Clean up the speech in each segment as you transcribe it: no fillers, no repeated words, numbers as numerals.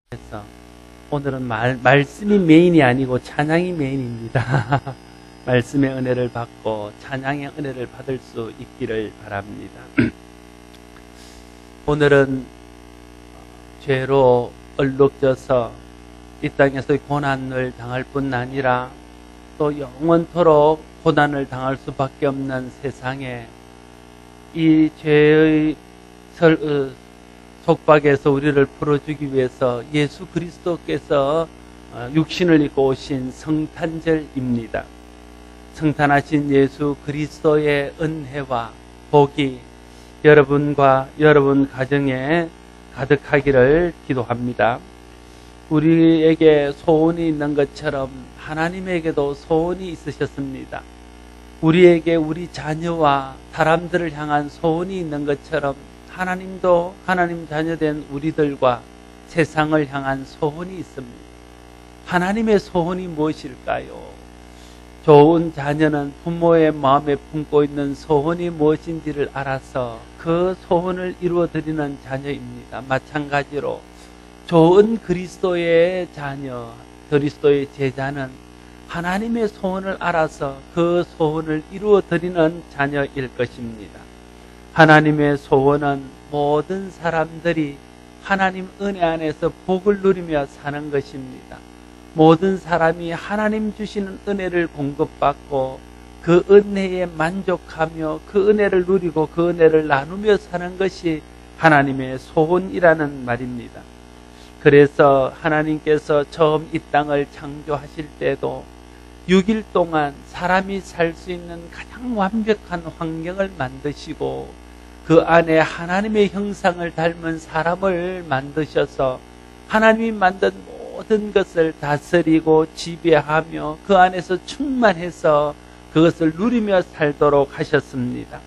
그래서 오늘은 말씀이 메인이 아니고 찬양이 메인입니다. 말씀의 은혜를 받고 찬양의 은혜를 받을 수 있기를 바랍니다. 오늘은 죄로 얼룩져서 이 땅에서 고난을 당할 뿐 아니라 또 영원토록 고난을 당할 수밖에 없는 세상에 이 죄의 속박에서 우리를 풀어주기 위해서 예수 그리스도께서 육신을 입고 오신 성탄절입니다. 성탄하신 예수 그리스도의 은혜와 복이 여러분과 여러분 가정에 가득하기를 기도합니다. 우리에게 소원이 있는 것처럼 하나님에게도 소원이 있으셨습니다. 우리에게 우리 자녀와 사람들을 향한 소원이 있는 것처럼 하나님도 하나님 자녀된 우리들과 세상을 향한 소원이 있습니다. 하나님의 소원이 무엇일까요? 좋은 자녀는 부모의 마음에 품고 있는 소원이 무엇인지를 알아서 그 소원을 이루어드리는 자녀입니다. 마찬가지로 좋은 그리스도의 자녀, 그리스도의 제자는 하나님의 소원을 알아서 그 소원을 이루어드리는 자녀일 것입니다. 하나님의 소원은 모든 사람들이 하나님 은혜 안에서 복을 누리며 사는 것입니다. 모든 사람이 하나님 주시는 은혜를 공급받고 그 은혜에 만족하며 그 은혜를 누리고 그 은혜를 나누며 사는 것이 하나님의 소원이라는 말입니다. 그래서 하나님께서 처음 이 땅을 창조하실 때도 6일 동안 사람이 살 수 있는 가장 완벽한 환경을 만드시고 그 안에 하나님의 형상을 닮은 사람을 만드셔서 하나님이 만든 모든 것을 다스리고 지배하며 그 안에서 충만해서 그것을 누리며 살도록 하셨습니다.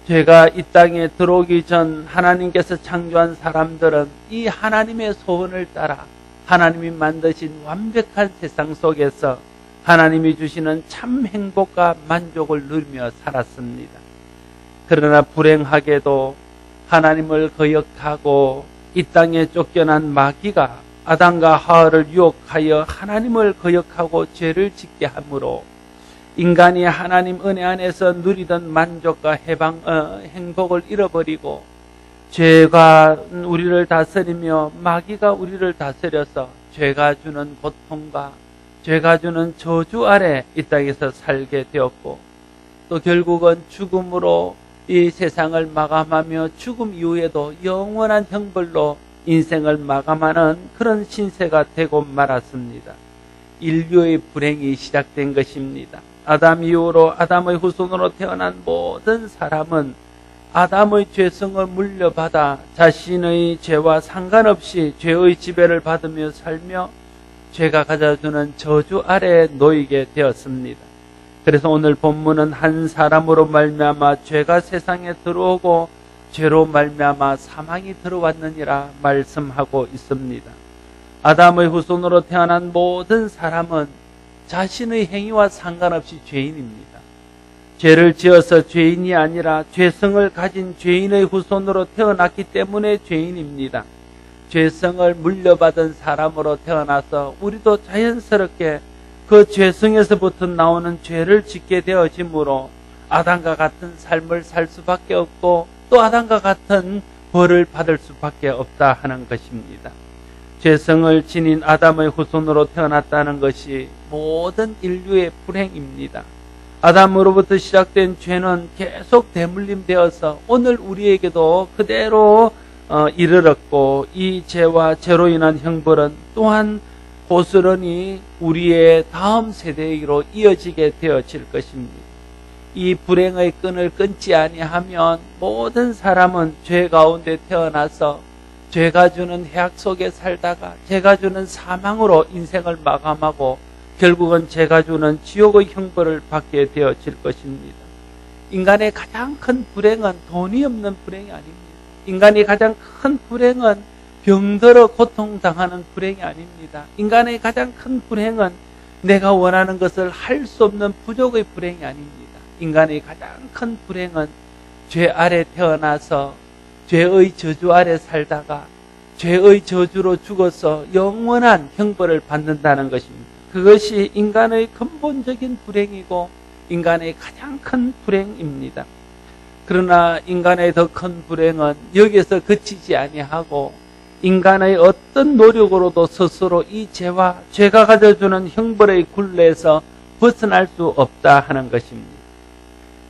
죄가 이 땅에 들어오기 전 하나님께서 창조한 사람들은 이 하나님의 소원을 따라 하나님이 만드신 완벽한 세상 속에서 하나님이 주시는 참 행복과 만족을 누리며 살았습니다. 그러나 불행하게도 하나님을 거역하고 이 땅에 쫓겨난 마귀가 아담과 하와를 유혹하여 하나님을 거역하고 죄를 짓게 하므로 인간이 하나님 은혜 안에서 누리던 만족과 행복을 잃어버리고 죄가 우리를 다스리며 마귀가 우리를 다스려서 죄가 주는 고통과 죄가 주는 저주 아래 이 땅에서 살게 되었고 또 결국은 죽음으로 이 세상을 마감하며 죽음 이후에도 영원한 형벌로 인생을 마감하는 그런 신세가 되고 말았습니다. 인류의 불행이 시작된 것입니다. 아담 이후로 아담의 후손으로 태어난 모든 사람은 아담의 죄성을 물려받아 자신의 죄와 상관없이 죄의 지배를 받으며 살며 죄가 가져주는 저주 아래에 놓이게 되었습니다. 그래서 오늘 본문은 한 사람으로 말미암아 죄가 세상에 들어오고 죄로 말미암아 사망이 들어왔느니라 말씀하고 있습니다. 아담의 후손으로 태어난 모든 사람은 자신의 행위와 상관없이 죄인입니다. 죄를 지어서 죄인이 아니라 죄성을 가진 죄인의 후손으로 태어났기 때문에 죄인입니다. 죄성을 물려받은 사람으로 태어나서 우리도 자연스럽게 그 죄성에서부터 나오는 죄를 짓게 되어지므로 아담과 같은 삶을 살 수밖에 없고 또 아담과 같은 벌을 받을 수밖에 없다 하는 것입니다. 죄성을 지닌 아담의 후손으로 태어났다는 것이 모든 인류의 불행입니다. 아담으로부터 시작된 죄는 계속 대물림되어서 오늘 우리에게도 그대로 이르렀고 이 죄와 죄로 인한 형벌은 또한 고스란히 우리의 다음 세대로 이어지게 되어질 것입니다. 이 불행의 끈을 끊지 아니하면 모든 사람은 죄 가운데 태어나서 죄가 주는 해악 속에 살다가 죄가 주는 사망으로 인생을 마감하고 결국은 죄가 주는 지옥의 형벌을 받게 되어질 것입니다. 인간의 가장 큰 불행은 돈이 없는 불행이 아닙니다. 인간의 가장 큰 불행은 병들어 고통당하는 불행이 아닙니다. 인간의 가장 큰 불행은 내가 원하는 것을 할 수 없는 부족의 불행이 아닙니다. 인간의 가장 큰 불행은 죄 아래 태어나서 죄의 저주 아래 살다가 죄의 저주로 죽어서 영원한 형벌을 받는다는 것입니다. 그것이 인간의 근본적인 불행이고 인간의 가장 큰 불행입니다. 그러나 인간의 더 큰 불행은 여기에서 그치지 아니하고 인간의 어떤 노력으로도 스스로 이 죄가 가져주는 형벌의 굴레에서 벗어날 수 없다 하는 것입니다.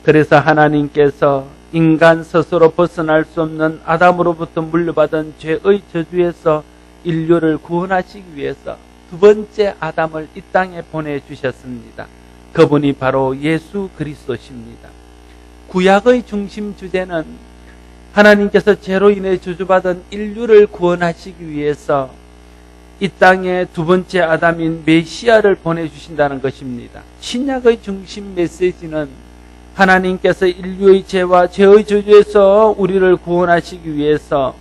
그래서 하나님께서 인간 스스로 벗어날 수 없는 아담으로부터 물려받은 죄의 저주에서 인류를 구원하시기 위해서 두 번째 아담을 이 땅에 보내주셨습니다. 그분이 바로 예수 그리스도십니다. 구약의 중심 주제는 하나님께서 죄로 인해 저주받은 인류를 구원하시기 위해서 이 땅에 두 번째 아담인 메시아를 보내주신다는 것입니다. 신약의 중심 메시지는 하나님께서 인류의 죄와 죄의 저주에서 우리를 구원하시기 위해서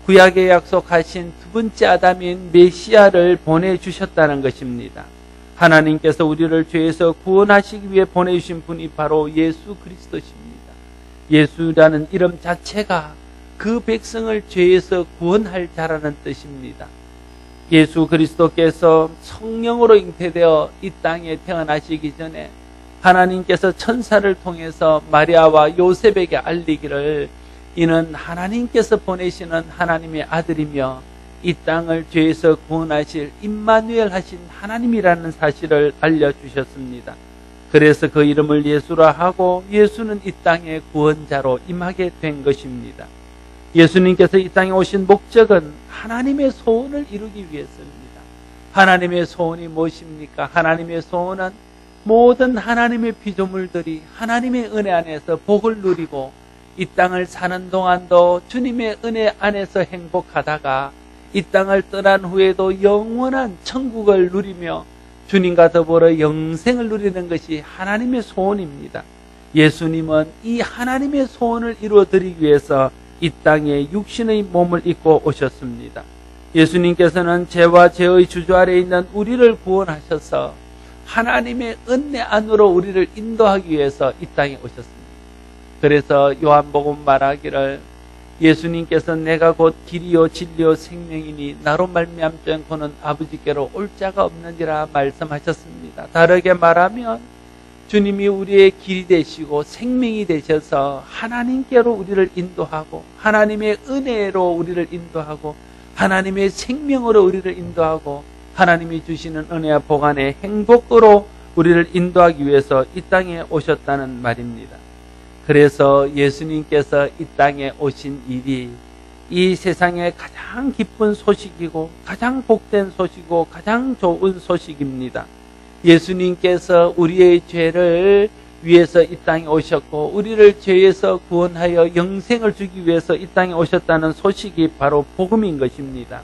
구약에 약속하신 두 번째 아담인 메시아를 보내주셨다는 것입니다. 하나님께서 우리를 죄에서 구원하시기 위해 보내주신 분이 바로 예수 그리스도십니다. 예수라는 이름 자체가 그 백성을 죄에서 구원할 자라는 뜻입니다. 예수 그리스도께서 성령으로 잉태되어 이 땅에 태어나시기 전에 하나님께서 천사를 통해서 마리아와 요셉에게 알리기를 이는 하나님께서 보내시는 하나님의 아들이며 이 땅을 죄에서 구원하실 임마누엘 하신 하나님이라는 사실을 알려주셨습니다. 그래서 그 이름을 예수라 하고 예수는 이 땅의 구원자로 임하게 된 것입니다. 예수님께서 이 땅에 오신 목적은 하나님의 소원을 이루기 위해서입니다. 하나님의 소원이 무엇입니까? 하나님의 소원은 모든 하나님의 피조물들이 하나님의 은혜 안에서 복을 누리고 이 땅을 사는 동안도 주님의 은혜 안에서 행복하다가 이 땅을 떠난 후에도 영원한 천국을 누리며 주님과 더불어 영생을 누리는 것이 하나님의 소원입니다. 예수님은 이 하나님의 소원을 이루어드리기 위해서 이 땅에 육신의 몸을 입고 오셨습니다. 예수님께서는 죄와 죄의 주주 아래에 있는 우리를 구원하셔서 하나님의 은혜 안으로 우리를 인도하기 위해서 이 땅에 오셨습니다. 그래서 요한복음 말하기를 예수님께서 내가 곧 길이요 진리요 생명이니 나로 말미암지 않고는 아버지께로 올 자가 없느니라 말씀하셨습니다. 다르게 말하면 주님이 우리의 길이 되시고 생명이 되셔서 하나님께로 우리를 인도하고 하나님의 은혜로 우리를 인도하고 하나님의 생명으로 우리를 인도하고 하나님이 주시는 은혜와 복 안의 행복으로 우리를 인도하기 위해서 이 땅에 오셨다는 말입니다. 그래서 예수님께서 이 땅에 오신 일이 이 세상의 가장 기쁜 소식이고 가장 복된 소식이고 가장 좋은 소식입니다. 예수님께서 우리의 죄를 위해서 이 땅에 오셨고 우리를 죄에서 구원하여 영생을 주기 위해서 이 땅에 오셨다는 소식이 바로 복음인 것입니다.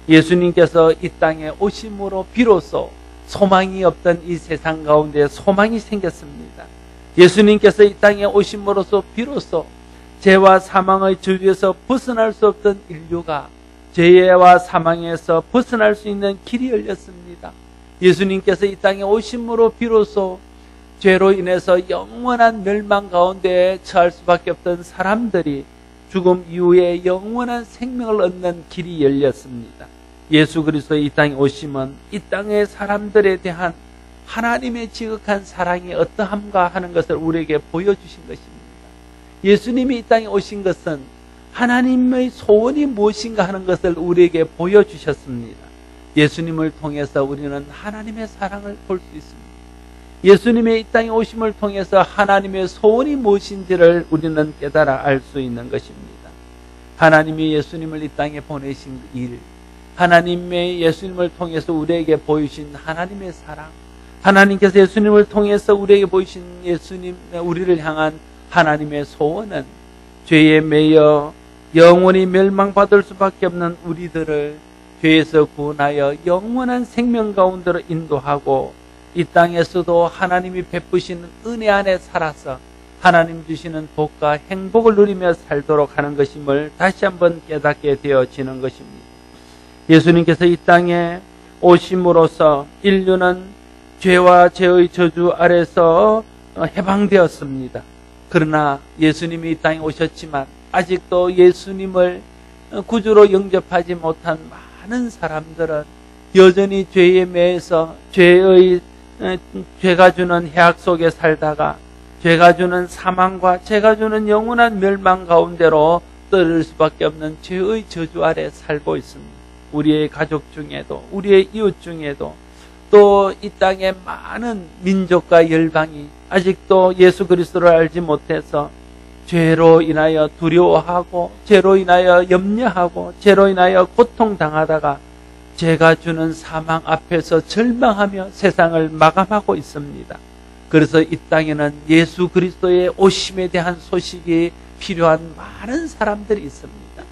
예수님께서 이 땅에 오심으로 비로소 소망이 없던 이 세상 가운데 소망이 생겼습니다. 예수님께서 이 땅에 오심으로써 비로소 죄와 사망의 저주에서 벗어날 수 없던 인류가 죄와 사망에서 벗어날 수 있는 길이 열렸습니다. 예수님께서 이 땅에 오심으로 비로소 죄로 인해서 영원한 멸망 가운데 처할 수밖에 없던 사람들이 죽음 이후에 영원한 생명을 얻는 길이 열렸습니다. 예수 그리스도의 이 땅에 오심은 이 땅의 사람들에 대한 하나님의 지극한 사랑이 어떠함가 하는 것을 우리에게 보여주신 것입니다. 예수님이 이 땅에 오신 것은 하나님의 소원이 무엇인가 하는 것을 우리에게 보여주셨습니다. 예수님을 통해서 우리는 하나님의 사랑을 볼 수 있습니다. 예수님의 이 땅에 오심을 통해서 하나님의 소원이 무엇인지를 우리는 깨달아 알 수 있는 것입니다. 하나님이 예수님을 이 땅에 보내신 일, 하나님의 예수님을 통해서 우리에게 보이신 하나님의 사랑, 하나님께서 예수님을 통해서 우리에게 보이신 예수님, 우리를 향한 하나님의 소원은 죄에 매여 영원히 멸망받을 수밖에 없는 우리들을 죄에서 구원하여 영원한 생명 가운데로 인도하고 이 땅에서도 하나님이 베푸시는 은혜 안에 살아서 하나님 주시는 복과 행복을 누리며 살도록 하는 것임을 다시 한번 깨닫게 되어지는 것입니다. 예수님께서 이 땅에 오심으로써 인류는 죄와 죄의 저주 아래서 해방되었습니다. 그러나 예수님이 이 땅에 오셨지만 아직도 예수님을 구주로 영접하지 못한 많은 사람들은 여전히 죄에 매여서 죄가 주는 해악 속에 살다가 죄가 주는 사망과 죄가 주는 영원한 멸망 가운데로 떨어질 수밖에 없는 죄의 저주 아래 살고 있습니다. 우리의 가족 중에도, 우리의 이웃 중에도, 또 이 땅의 많은 민족과 열방이 아직도 예수 그리스도를 알지 못해서 죄로 인하여 두려워하고, 죄로 인하여 염려하고, 죄로 인하여 고통당하다가 죄가 주는 사망 앞에서 절망하며 세상을 마감하고 있습니다. 그래서 이 땅에는 예수 그리스도의 오심에 대한 소식이 필요한 많은 사람들이 있습니다.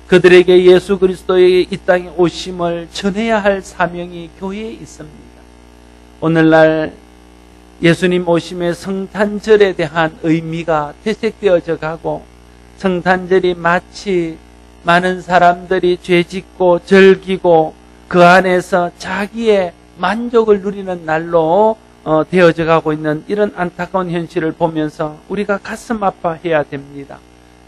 그들에게 예수 그리스도의 이 땅에 오심을 전해야 할 사명이 교회에 있습니다. 오늘날 예수님 오심의 성탄절에 대한 의미가 퇴색되어져 가고, 성탄절이 마치 많은 사람들이 죄짓고 즐기고 그 안에서 자기의 만족을 누리는 날로 되어져 가고 있는 이런 안타까운 현실을 보면서 우리가 가슴 아파해야 됩니다.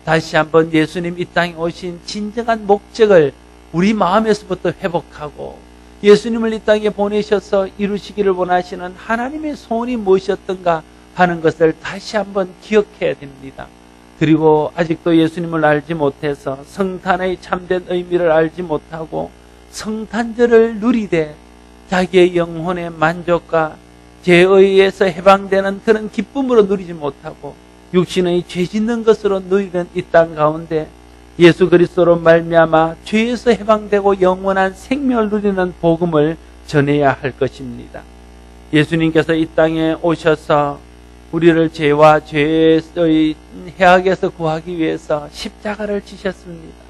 다시 한번 예수님 이 땅에 오신 진정한 목적을 우리 마음에서부터 회복하고, 예수님을 이 땅에 보내셔서 이루시기를 원하시는 하나님의 소원이 무엇이었던가 하는 것을 다시 한번 기억해야 됩니다. 그리고 아직도 예수님을 알지 못해서 성탄의 참된 의미를 알지 못하고 성탄절을 누리되 자기의 영혼의 만족과 죄에 의해서 해방되는 그런 기쁨으로 누리지 못하고 육신의 죄 짓는 것으로 누리는 이 땅 가운데 예수 그리스도로 말미암아 죄에서 해방되고 영원한 생명을 누리는 복음을 전해야 할 것입니다. 예수님께서 이 땅에 오셔서 우리를 죄와 죄의 해악에서 구하기 위해서 십자가를 지셨습니다.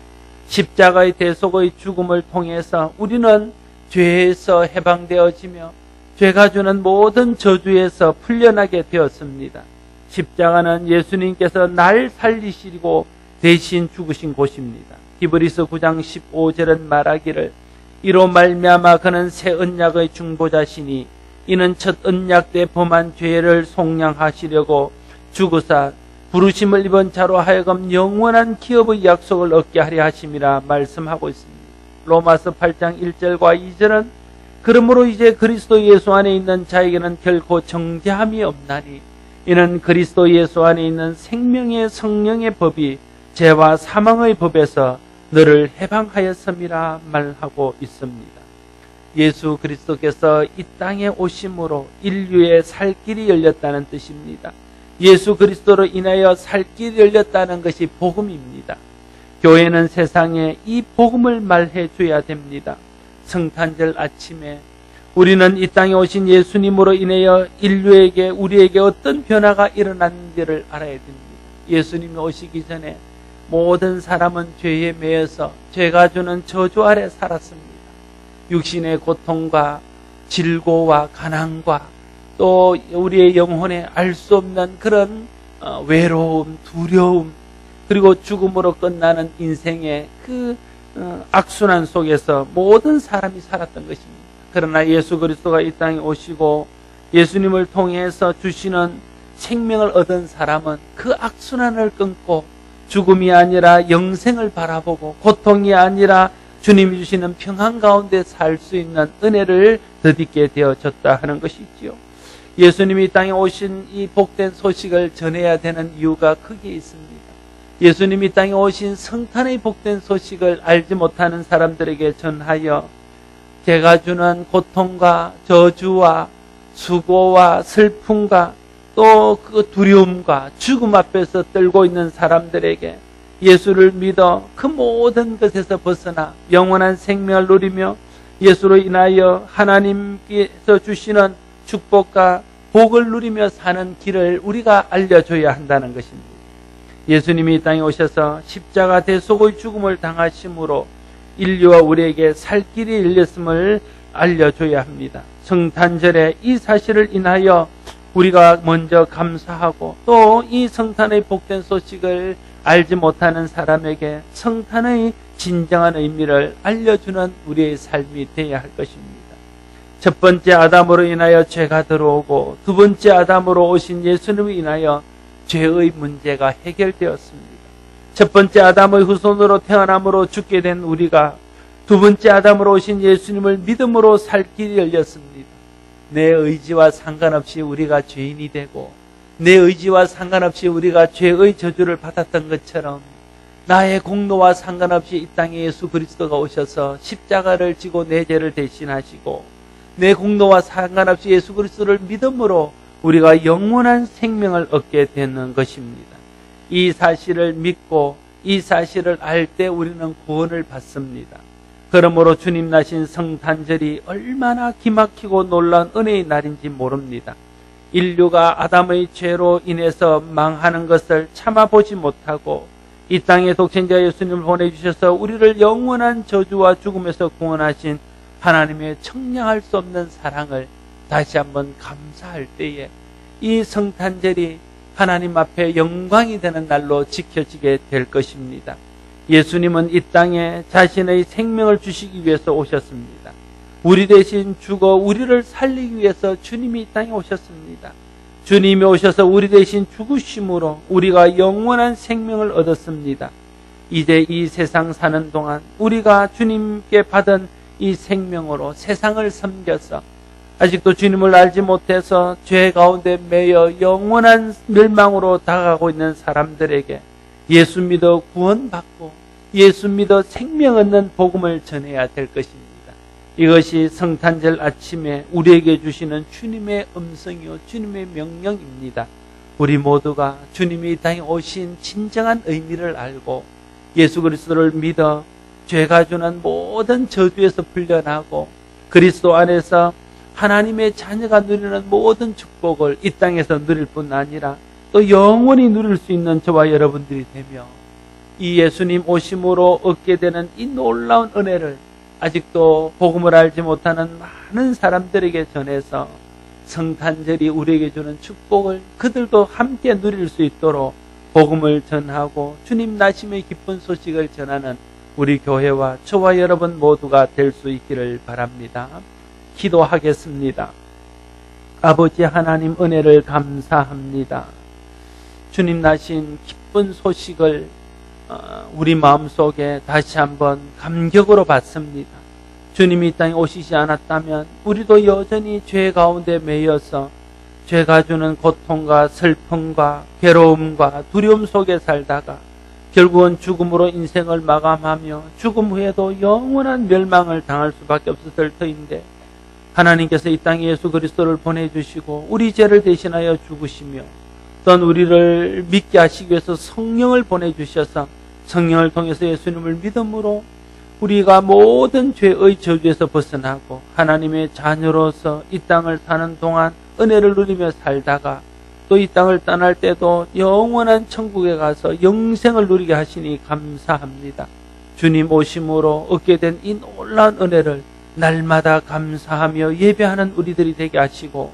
십자가의 대속의 죽음을 통해서 우리는 죄에서 해방되어지며 죄가 주는 모든 저주에서 풀려나게 되었습니다. 십자가는 예수님께서 날 살리시고 대신 죽으신 곳입니다. 히브리서 9장 15절은 말하기를 이로 말미암아 그는 새 언약의 중보자시니 이는 첫 언약 때 범한 죄를 속량하시려고 죽으사 부르심을 입은 자로 하여금 영원한 기업의 약속을 얻게 하려 하심이라 말씀하고 있습니다. 로마서 8장 1절과 2절은 그러므로 이제 그리스도 예수 안에 있는 자에게는 결코 정죄함이 없나니 이는 그리스도 예수 안에 있는 생명의 성령의 법이 죄와 사망의 법에서 너를 해방하였음이라 말하고 있습니다. 예수 그리스도께서 이 땅에 오심으로 인류의 살 길이 열렸다는 뜻입니다. 예수 그리스도로 인하여 살 길이 열렸다는 것이 복음입니다. 교회는 세상에 이 복음을 말해 줘야 됩니다. 성탄절 아침에 우리는 이 땅에 오신 예수님으로 인하여 인류에게 우리에게 어떤 변화가 일어났는지를 알아야 됩니다. 예수님이 오시기 전에 모든 사람은 죄에 매여서 죄가 주는 저주 아래 살았습니다. 육신의 고통과 질고와 가난과 또 우리의 영혼에 알 수 없는 그런 외로움, 두려움, 그리고 죽음으로 끝나는 인생의 그 악순환 속에서 모든 사람이 살았던 것입니다. 그러나 예수 그리스도가 이 땅에 오시고 예수님을 통해서 주시는 생명을 얻은 사람은 그 악순환을 끊고 죽음이 아니라 영생을 바라보고 고통이 아니라 주님이 주시는 평안 가운데 살 수 있는 은혜를 덧입게 되어졌다 하는 것이지요. 예수님이 이 땅에 오신 이 복된 소식을 전해야 되는 이유가 크게 있습니다. 예수님이 이 땅에 오신 성탄의 복된 소식을 알지 못하는 사람들에게 전하여 죄가 주는 고통과 저주와 수고와 슬픔과 또 그 두려움과 죽음 앞에서 떨고 있는 사람들에게 예수를 믿어 그 모든 것에서 벗어나 영원한 생명을 누리며 예수로 인하여 하나님께서 주시는 축복과 복을 누리며 사는 길을 우리가 알려줘야 한다는 것입니다. 예수님이 이 땅에 오셔서 십자가 대속의 죽음을 당하심으로 인류와 우리에게 살 길이 열렸음을 알려줘야 합니다. 성탄절에 이 사실을 인하여 우리가 먼저 감사하고 또 이 성탄의 복된 소식을 알지 못하는 사람에게 성탄의 진정한 의미를 알려주는 우리의 삶이 되어야 할 것입니다. 첫 번째 아담으로 인하여 죄가 들어오고 두 번째 아담으로 오신 예수님을 인하여 죄의 문제가 해결되었습니다. 첫 번째 아담의 후손으로 태어남으로 죽게 된 우리가 두 번째 아담으로 오신 예수님을 믿음으로 살 길이 열렸습니다. 내 의지와 상관없이 우리가 죄인이 되고 내 의지와 상관없이 우리가 죄의 저주를 받았던 것처럼 나의 공로와 상관없이 이 땅에 예수 그리스도가 오셔서 십자가를 지고 내 죄를 대신하시고 내 공로와 상관없이 예수 그리스도를 믿음으로 우리가 영원한 생명을 얻게 되는 것입니다. 이 사실을 믿고 이 사실을 알 때 우리는 구원을 받습니다. 그러므로 주님 나신 성탄절이 얼마나 기막히고 놀라운 은혜의 날인지 모릅니다. 인류가 아담의 죄로 인해서 망하는 것을 참아보지 못하고 이 땅에 독생자 예수님을 보내주셔서 우리를 영원한 저주와 죽음에서 구원하신 하나님의 청량할 수 없는 사랑을 다시 한번 감사할 때에 이 성탄절이 하나님 앞에 영광이 되는 날로 지켜지게 될 것입니다. 예수님은 이 땅에 자신의 생명을 주시기 위해서 오셨습니다. 우리 대신 죽어 우리를 살리기 위해서 주님이 이 땅에 오셨습니다. 주님이 오셔서 우리 대신 죽으심으로 우리가 영원한 생명을 얻었습니다. 이제 이 세상 사는 동안 우리가 주님께 받은 이 생명으로 세상을 섬겨서 아직도 주님을 알지 못해서 죄 가운데 매여 영원한 멸망으로 다가가고 있는 사람들에게 예수 믿어 구원받고 예수 믿어 생명 얻는 복음을 전해야 될 것입니다. 이것이 성탄절 아침에 우리에게 주시는 주님의 음성이요 주님의 명령입니다. 우리 모두가 주님이 이 땅에 오신 진정한 의미를 알고 예수 그리스도를 믿어 죄가 주는 모든 저주에서 풀려나고 그리스도 안에서 하나님의 자녀가 누리는 모든 축복을 이 땅에서 누릴 뿐 아니라 또 영원히 누릴 수 있는 저와 여러분들이 되며 이 예수님 오심으로 얻게 되는 이 놀라운 은혜를 아직도 복음을 알지 못하는 많은 사람들에게 전해서 성탄절이 우리에게 주는 축복을 그들도 함께 누릴 수 있도록 복음을 전하고 주님 나심의 기쁜 소식을 전하는 우리 교회와 저와 여러분 모두가 될 수 있기를 바랍니다. 기도하겠습니다. 아버지 하나님 은혜를 감사합니다. 주님 나신 기쁜 소식을 우리 마음속에 다시 한번 감격으로 받습니다. 주님이 이 땅에 오시지 않았다면 우리도 여전히 죄 가운데 매여서 죄가 주는 고통과 슬픔과 괴로움과 두려움 속에 살다가 결국은 죽음으로 인생을 마감하며 죽음 후에도 영원한 멸망을 당할 수밖에 없었을 터인데 하나님께서 이 땅에 예수 그리스도를 보내주시고 우리 죄를 대신하여 죽으시며 또한 우리를 믿게 하시기 위해서 성령을 보내주셔서 성령을 통해서 예수님을 믿음으로 우리가 모든 죄의 저주에서 벗어나고 하나님의 자녀로서 이 땅을 사는 동안 은혜를 누리며 살다가 또 이 땅을 떠날 때도 영원한 천국에 가서 영생을 누리게 하시니 감사합니다. 주님 오심으로 얻게 된 이 놀라운 은혜를 날마다 감사하며 예배하는 우리들이 되게 하시고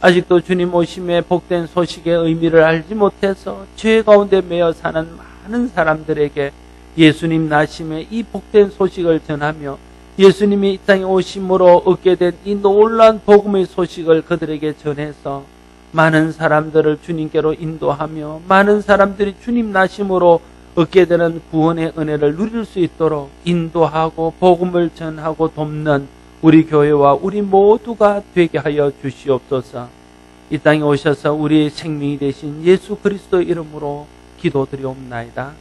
아직도 주님 오심의 복된 소식의 의미를 알지 못해서 죄 가운데 매여 사는 많은 사람들에게 예수님 나심의 이 복된 소식을 전하며 예수님이 이 땅에 오심으로 얻게 된 이 놀라운 복음의 소식을 그들에게 전해서 많은 사람들을 주님께로 인도하며 많은 사람들이 주님 나심으로 얻게 되는 구원의 은혜를 누릴 수 있도록 인도하고 복음을 전하고 돕는 우리 교회와 우리 모두가 되게 하여 주시옵소서. 이 땅에 오셔서 우리의 생명이 되신 예수 그리스도 이름으로 기도드리옵나이다.